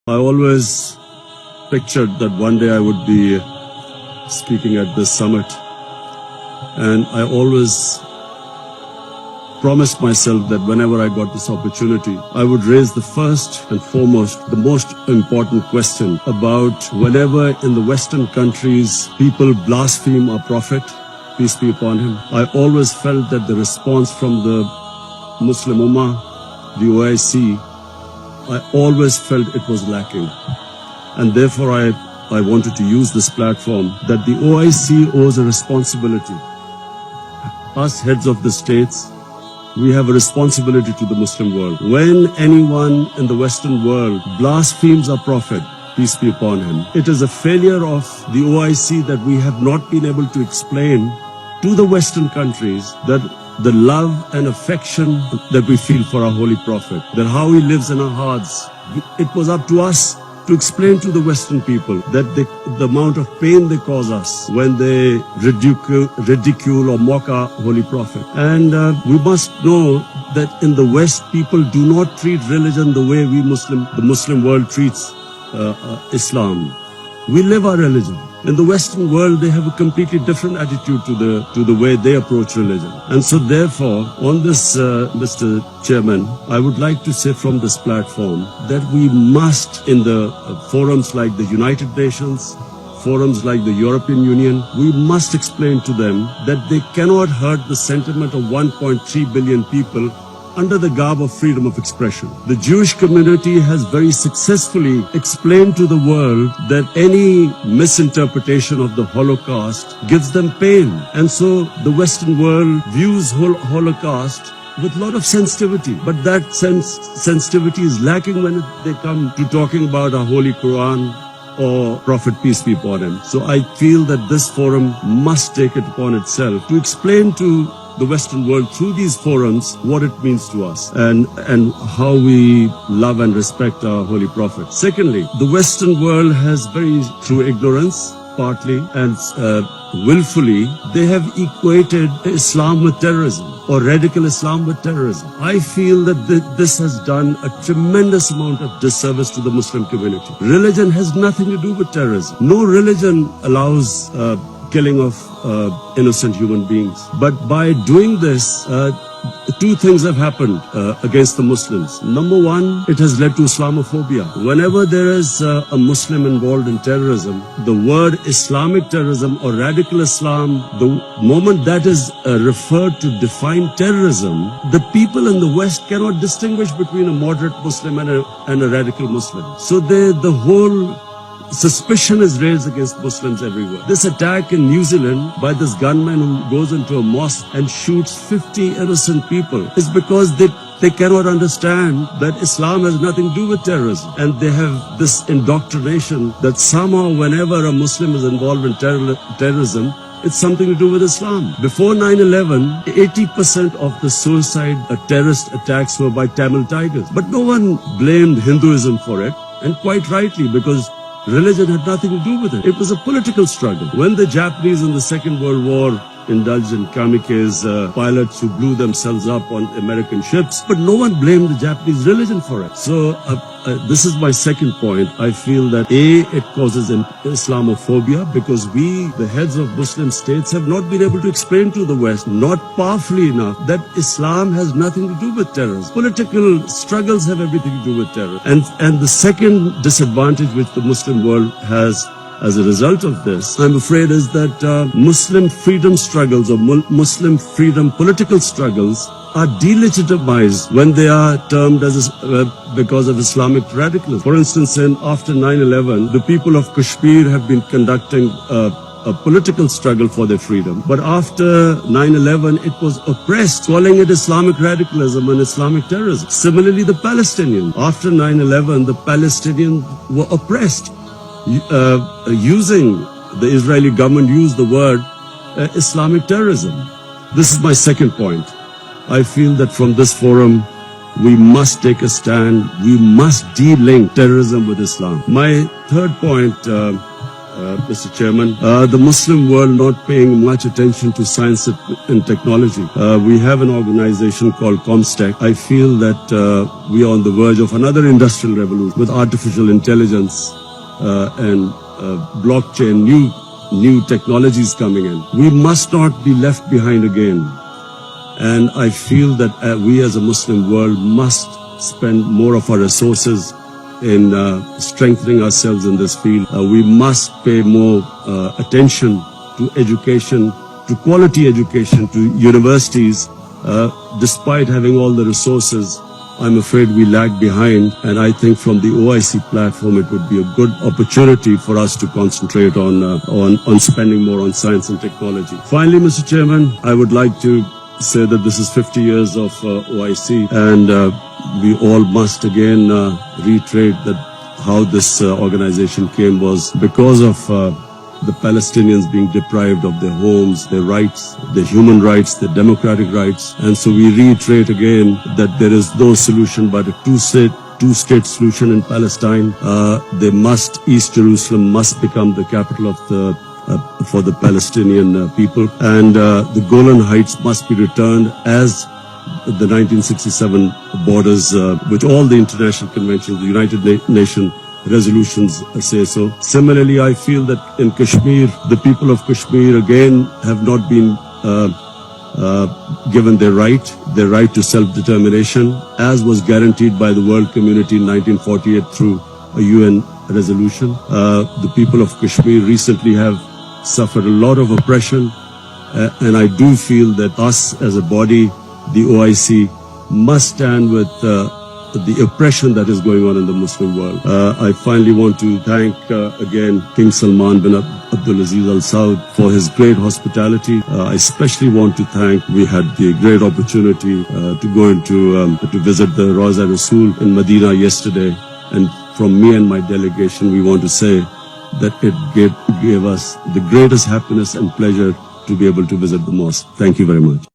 I always pictured that one day I would be speaking at this summit, and I always promised myself that whenever I got this opportunity, I would raise the first and foremost, the most important question about whenever in the Western countries people blaspheme our Prophet, peace be upon him. I always felt that the response from the Muslim Ummah, the OIC, I always felt it was lacking. And therefore I wanted to use this platform that the OIC owes a responsibility. Us heads of the states, we have a responsibility to the Muslim world. When anyone in the Western world blasphemes our Prophet, peace be upon him, it is a failure of the OIC that we have not been able to explain to the Western countries that the love and affection that we feel for our Holy Prophet, that how he lives in our hearts, it was up to us to explain to the Western people that the amount of pain they cause us when they ridicule or mock our Holy Prophet. And we must know that in the West, people do not treat religion the way the Muslim world treats Islam. We live our religion. In the Western world, they have a completely different attitude to the way they approach religion. And so therefore, on this, Mr. Chairman, I would like to say from this platform that we must, in the forums like the United Nations, forums like the European Union, we must explain to them that they cannot hurt the sentiment of 1.3 billion people under the garb of freedom of expression. The Jewish community has very successfully explained to the world that any misinterpretation of the Holocaust gives them pain. And so the Western world views Holocaust with a lot of sensitivity. But that sensitivity is lacking when they come to talking about our Holy Quran or Prophet, peace be upon him. So I feel that this forum must take it upon itself to explain to the Western world through these forums what it means to us and how we love and respect our Holy Prophet. Secondly, the Western world has through ignorance, partly, and willfully, they have equated Islam with terrorism or radical Islam with terrorism. I feel that this has done a tremendous amount of disservice to the Muslim community. Religion has nothing to do with terrorism. No religion allows killing of innocent human beings. But by doing this, two things have happened against the Muslims. Number one, it has led to Islamophobia. Whenever there is a Muslim involved in terrorism, the word Islamic terrorism or radical Islam, the moment that is referred to define terrorism, the people in the West cannot distinguish between a moderate Muslim and a radical Muslim. So the whole suspicion is raised against Muslims everywhere. This attack in New Zealand by this gunman who goes into a mosque and shoots 50 innocent people is because they cannot understand that Islam has nothing to do with terrorism. And they have this indoctrination that somehow whenever a Muslim is involved in terrorism, it's something to do with Islam. Before 9/11, 80% of the suicide terrorist attacks were by Tamil Tigers. But no one blamed Hinduism for it, and quite rightly, because religion had nothing to do with it. It was a political struggle. When the Japanese in the Second World War indulged in kamikaze pilots who blew themselves up on American ships, but no one blamed the Japanese religion for it. So this is my second point. I feel that it causes Islamophobia because we, the heads of Muslim states, have not been able to explain to the West, not powerfully enough, that Islam has nothing to do with terrorism. Political struggles have everything to do with terror. And the second disadvantage which the Muslim world has as a result of this, I'm afraid, is that Muslim freedom struggles or Muslim freedom political struggles are delegitimized when they are termed as because of Islamic radicalism. For instance, after 9/11, the people of Kashmir have been conducting a political struggle for their freedom. But after 9/11, it was oppressed, calling it Islamic radicalism and Islamic terrorism. Similarly, the Palestinians. After 9/11, the Palestinians were oppressed. The Israeli government used the word Islamic terrorism. This is my second point. I feel that from this forum, we must take a stand. We must de-link terrorism with Islam. My third point Mr. Chairman. The Muslim world not paying much attention to science and technology. We have an organization called Comstack. I feel that we are on the verge of another industrial revolution with artificial intelligence and blockchain, new technologies coming in. We must not be left behind again. And I feel that we as a Muslim world must spend more of our resources in strengthening ourselves in this field. We must pay more attention to education, to quality education, to universities. Despite having all the resources, I'm afraid we lag behind, and I think from the OIC platform it would be a good opportunity for us to concentrate on spending more on science and technology. Finally, Mr. Chairman, I would like to say that this is 50 years of OIC, and we all must again reiterate that how this organization came was because of the Palestinians being deprived of their homes, their rights, their human rights, their democratic rights. And so we reiterate again that there is no solution but a two-state solution in Palestine. East Jerusalem must become the capital of for the Palestinian people, and the Golan Heights must be returned as the 1967 borders, which all the international conventions, the United Nations resolutions say so. Similarly, I feel that in Kashmir, the people of Kashmir again have not been given their right to self-determination, as was guaranteed by the world community in 1948 through a UN resolution. The people of Kashmir recently have suffered a lot of oppression, and I do feel that us as a body, the OIC, must stand with the oppression that is going on in the Muslim world. I finally want to thank again King Salman bin Abdulaziz Al Saud for his great hospitality. I especially want to thank, we had the great opportunity to go to visit the Rawza Rasul in Medina yesterday, and from me and my delegation, we want to say that it gave us the greatest happiness and pleasure to be able to visit the mosque. Thank you very much.